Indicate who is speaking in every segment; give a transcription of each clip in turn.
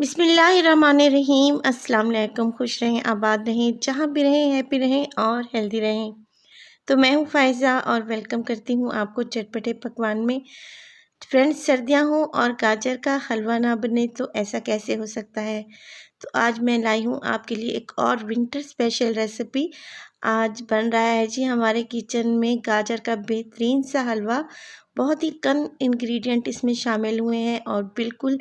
Speaker 1: बिस्मिल्लाहिर्रहमानिर्रहीम। अस्सलाम वालेकुम। खुश रहें, आबाद रहें, जहाँ भी रहें हैप्पी रहें और हेल्दी रहें। तो मैं हूँ फ़ायज़ा और वेलकम करती हूँ आपको चटपटे पकवान में। फ्रेंड्स, सर्दियाँ हों और गाजर का हलवा ना बने तो ऐसा कैसे हो सकता है। तो आज मैं लाई हूँ आपके लिए एक और विंटर स्पेशल रेसिपी। आज बन रहा है जी हमारे किचन में गाजर का बेहतरीन सा हलवा। बहुत ही कम इंग्रेडिएंट इसमें शामिल हुए हैं और बिल्कुल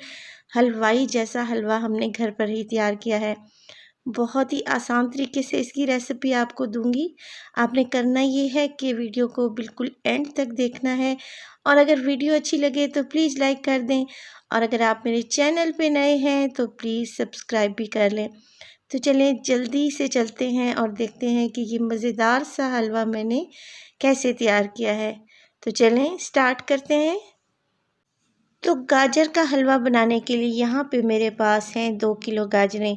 Speaker 1: हलवाई जैसा हलवा हमने घर पर ही तैयार किया है। बहुत ही आसान तरीके से इसकी रेसिपी आपको दूंगी। आपने करना ये है कि वीडियो को बिल्कुल एंड तक देखना है और अगर वीडियो अच्छी लगे तो प्लीज़ लाइक कर दें और अगर आप मेरे चैनल पे नए हैं तो प्लीज़ सब्सक्राइब भी कर लें। तो चलें जल्दी से चलते हैं और देखते हैं कि ये मज़ेदार सा हलवा मैंने कैसे तैयार किया है। तो चलें स्टार्ट करते हैं। तो गाजर का हलवा बनाने के लिए यहाँ पे मेरे पास हैं 2 किलो गाजरें,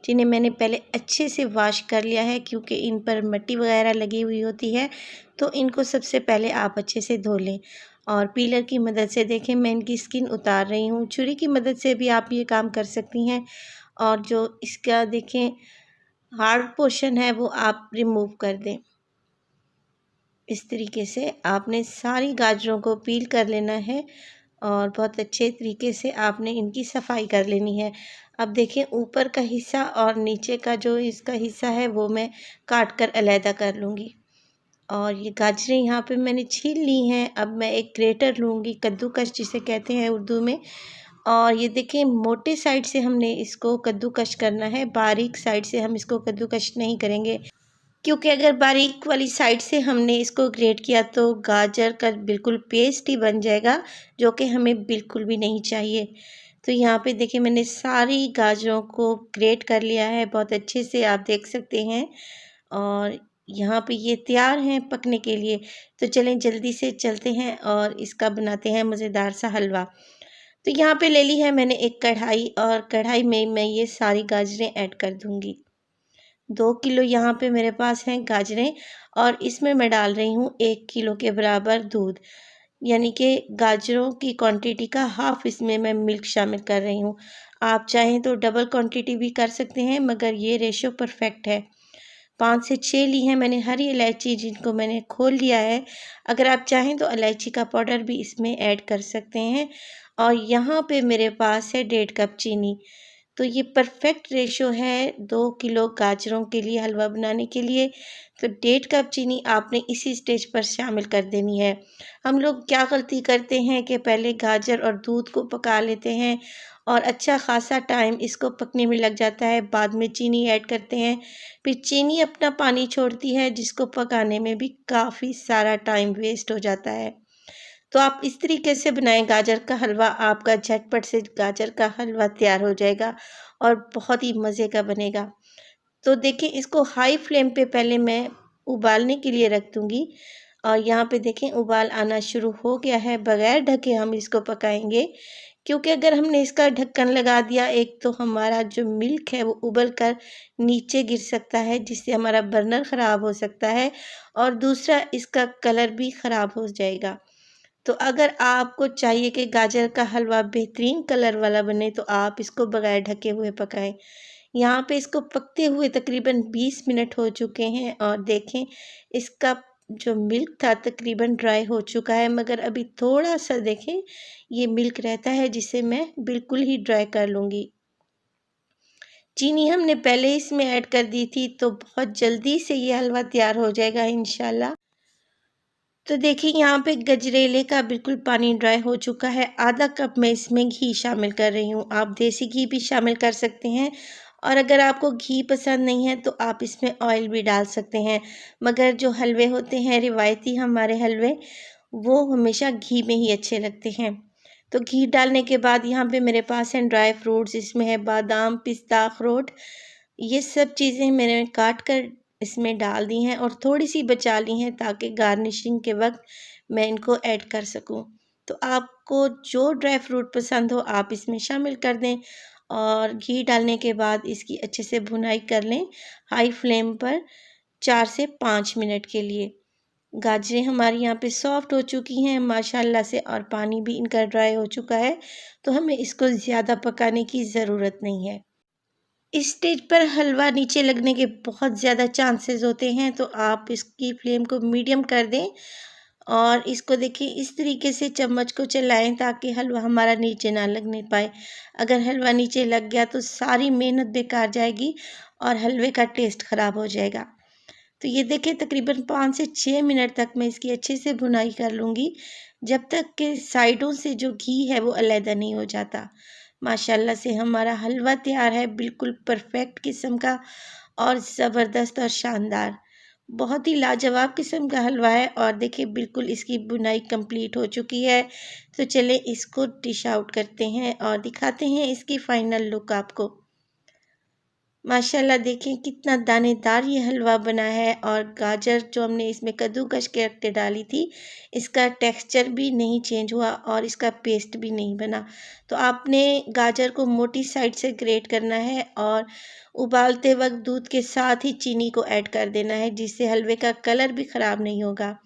Speaker 1: जिन्हें मैंने पहले अच्छे से वॉश कर लिया है क्योंकि इन पर मिट्टी वगैरह लगी हुई होती है। तो इनको सबसे पहले आप अच्छे से धो लें और पीलर की मदद से देखें मैं इनकी स्किन उतार रही हूँ। छुरी की मदद से भी आप ये काम कर सकती हैं और जो इसका देखें हार्ड पोर्शन है वो आप रिमूव कर दें। इस तरीके से आपने सारी गाजरों को पील कर लेना है और बहुत अच्छे तरीके से आपने इनकी सफाई कर लेनी है। अब देखें ऊपर का हिस्सा और नीचे का जो इसका हिस्सा है वो मैं काट कर अलहदा कर लूँगी। और ये गाजरें यहाँ पे मैंने छील ली हैं। अब मैं एक ग्रेटर लूँगी, कद्दूकस जिसे कहते हैं उर्दू में। और ये देखें मोटे साइड से हमने इसको कद्दूकस करना है, बारीक साइड से हम इसको कद्दूकस नहीं करेंगे क्योंकि अगर बारीक वाली साइड से हमने इसको ग्रेट किया तो गाजर का बिल्कुल पेस्ट ही बन जाएगा, जो कि हमें बिल्कुल भी नहीं चाहिए। तो यहाँ पे देखिए मैंने सारी गाजरों को ग्रेट कर लिया है बहुत अच्छे से, आप देख सकते हैं। और यहाँ पे ये तैयार हैं पकने के लिए। तो चलें जल्दी से चलते हैं और इसका बनाते हैं मज़ेदार सा हलवा। तो यहाँ पे ले ली है मैंने एक कढ़ाई और कढ़ाई में मैं ये सारी गाजरें ऐड कर दूँगी। 2 किलो यहाँ पे मेरे पास हैं गाजरें और इसमें मैं डाल रही हूँ 1 किलो के बराबर दूध, यानी कि गाजरों की क्वांटिटी का हाफ़ इसमें मैं मिल्क शामिल कर रही हूँ। आप चाहें तो डबल क्वांटिटी भी कर सकते हैं मगर ये रेशो परफेक्ट है। 5 से 6 ली हैं मैंने हरी इलायची, जिनको मैंने खोल लिया है। अगर आप चाहें तो इलायची का पाउडर भी इसमें ऐड कर सकते हैं। और यहाँ पे मेरे पास है 1.5 कप चीनी। तो ये परफेक्ट रेशो है 2 किलो गाजरों के लिए हलवा बनाने के लिए। तो 1.5 कप चीनी आपने इसी स्टेज पर शामिल कर देनी है। हम लोग क्या गलती करते हैं कि पहले गाजर और दूध को पका लेते हैं और अच्छा खासा टाइम इसको पकने में लग जाता है, बाद में चीनी ऐड करते हैं, फिर चीनी अपना पानी छोड़ती है जिसको पकाने में भी काफ़ी सारा टाइम वेस्ट हो जाता है। तो आप इस तरीके से बनाएं गाजर का हलवा, आपका झटपट से गाजर का हलवा तैयार हो जाएगा और बहुत ही मज़े का बनेगा। तो देखिए इसको हाई फ्लेम पे पहले मैं उबालने के लिए रख दूँगी और यहाँ पे देखें उबाल आना शुरू हो गया है। बगैर ढके हम इसको पकाएंगे क्योंकि अगर हमने इसका ढक्कन लगा दिया, एक तो हमारा जो मिल्क है वो उबल कर नीचे गिर सकता है जिससे हमारा बर्नर ख़राब हो सकता है और दूसरा इसका कलर भी ख़राब हो जाएगा। तो अगर आपको चाहिए कि गाजर का हलवा बेहतरीन कलर वाला बने तो आप इसको बगैर ढके हुए पकाएं। यहाँ पे इसको पकते हुए तकरीबन 20 मिनट हो चुके हैं और देखें इसका जो मिल्क था तकरीबन ड्राई हो चुका है, मगर अभी थोड़ा सा देखें ये मिल्क रहता है जिसे मैं बिल्कुल ही ड्राई कर लूँगी। चीनी हमने पहले इसमें ऐड कर दी थी तो बहुत जल्दी से ये हलवा तैयार हो जाएगा इंशाल्लाह। तो देखिए यहाँ पे गजरेले का बिल्कुल पानी ड्राई हो चुका है। आधा कप मैं इसमें घी शामिल कर रही हूँ। आप देसी घी भी शामिल कर सकते हैं और अगर आपको घी पसंद नहीं है तो आप इसमें ऑयल भी डाल सकते हैं, मगर जो हलवे होते हैं रिवायती हमारे हलवे वो हमेशा घी में ही अच्छे लगते हैं। तो घी डालने के बाद यहाँ पे मेरे पास हैं ड्राई फ्रूट्स, इसमें है बादाम, पिस्ता, अखरोट। ये सब चीज़ें मैंने काट कर इसमें डाल दी हैं और थोड़ी-सी बचा ली हैं ताकि गार्निशिंग के वक़्त मैं इनको ऐड कर सकूँ। तो आपको जो ड्राई फ्रूट पसंद हो आप इसमें शामिल कर दें और घी डालने के बाद इसकी अच्छे से भुनाई कर लें हाई फ्लेम पर 4 से 5 मिनट के लिए। गाजरें हमारी यहाँ पे सॉफ्ट हो चुकी हैं माशाल्लाह से, और पानी भी इनका ड्राई हो चुका है, तो हमें इसको ज़्यादा पकाने की ज़रूरत नहीं है। इस स्टेज पर हलवा नीचे लगने के बहुत ज़्यादा चांसेस होते हैं, तो आप इसकी फ्लेम को मीडियम कर दें और इसको देखिए इस तरीके से चम्मच को चलाएं ताकि हलवा हमारा नीचे ना लगने पाए। अगर हलवा नीचे लग गया तो सारी मेहनत बेकार जाएगी और हलवे का टेस्ट ख़राब हो जाएगा। तो ये देखिए तकरीबन 5 से 6 मिनट तक मैं इसकी अच्छे से भुनाई कर लूँगी, जब तक कि साइडों से जो घी है वो अलहदा नहीं हो जाता। माशाल्लाह से हमारा हलवा तैयार है, बिल्कुल परफेक्ट किस्म का और ज़बरदस्त और शानदार। बहुत ही लाजवाब किस्म का हलवा है और देखिए बिल्कुल इसकी बुनाई कंप्लीट हो चुकी है। तो चलिए इसको डिश आउट करते हैं और दिखाते हैं इसकी फाइनल लुक आपको। माशाल्लाह देखें कितना दानेदार ये हलवा बना है, और गाजर जो हमने इसमें कद्दूकस करके डाली थी, इसका टेक्सचर भी नहीं चेंज हुआ और इसका पेस्ट भी नहीं बना। तो आपने गाजर को मोटी साइड से ग्रेट करना है और उबालते वक्त दूध के साथ ही चीनी को ऐड कर देना है, जिससे हलवे का कलर भी ख़राब नहीं होगा।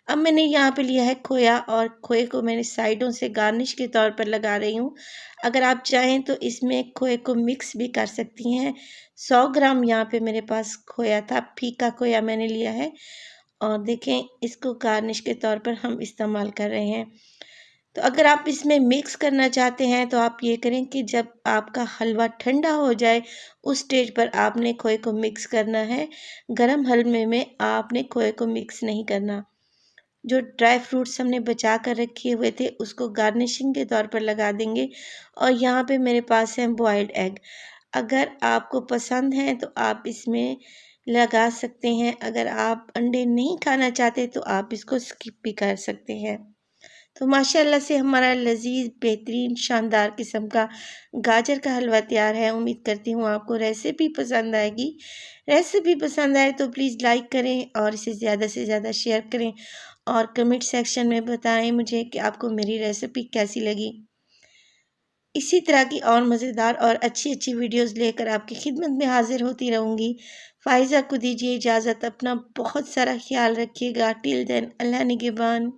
Speaker 1: अब मैंने यहाँ पे लिया है खोया, और खोए को मैंने साइडों से गार्निश के तौर पर लगा रही हूँ। अगर आप चाहें तो इसमें खोए को मिक्स भी कर सकती हैं। 100 ग्राम यहाँ पे मेरे पास खोया था, फीका खोया मैंने लिया है, और देखें इसको गार्निश के तौर पर हम इस्तेमाल कर रहे हैं। तो अगर आप इसमें मिक्स करना चाहते हैं तो आप ये करें कि जब आपका हलवा ठंडा हो जाए उस स्टेज पर आपने खोए को मिक्स करना है। गरम हलवे में आपने खोए को मिक्स नहीं करना। जो ड्राई फ्रूट्स हमने बचा कर रखे हुए थे उसको गार्निशिंग के तौर पर लगा देंगे, और यहाँ पे मेरे पास है बॉइल्ड एग। अगर आपको पसंद है तो आप इसमें लगा सकते हैं, अगर आप अंडे नहीं खाना चाहते तो आप इसको स्किप भी कर सकते हैं। तो माशाल्लाह से हमारा लजीज बेहतरीन शानदार किस्म का गाजर का हलवा तैयार है। उम्मीद करती हूँ आपको रेसिपी पसंद आएगी। रेसिपी पसंद आए तो प्लीज़ लाइक करें और इसे ज़्यादा से ज़्यादा शेयर करें, और कमेंट सेक्शन में बताएं मुझे कि आपको मेरी रेसिपी कैसी लगी। इसी तरह की और मज़ेदार और अच्छी अच्छी वीडियोज़ लेकर आपकी खिदमत में हाजिर होती रहूँगी। फ़ाइज़ा को दीजिए इजाज़त, अपना बहुत सारा ख्याल रखिएगा। टिल देन अल्लाह निगहबान।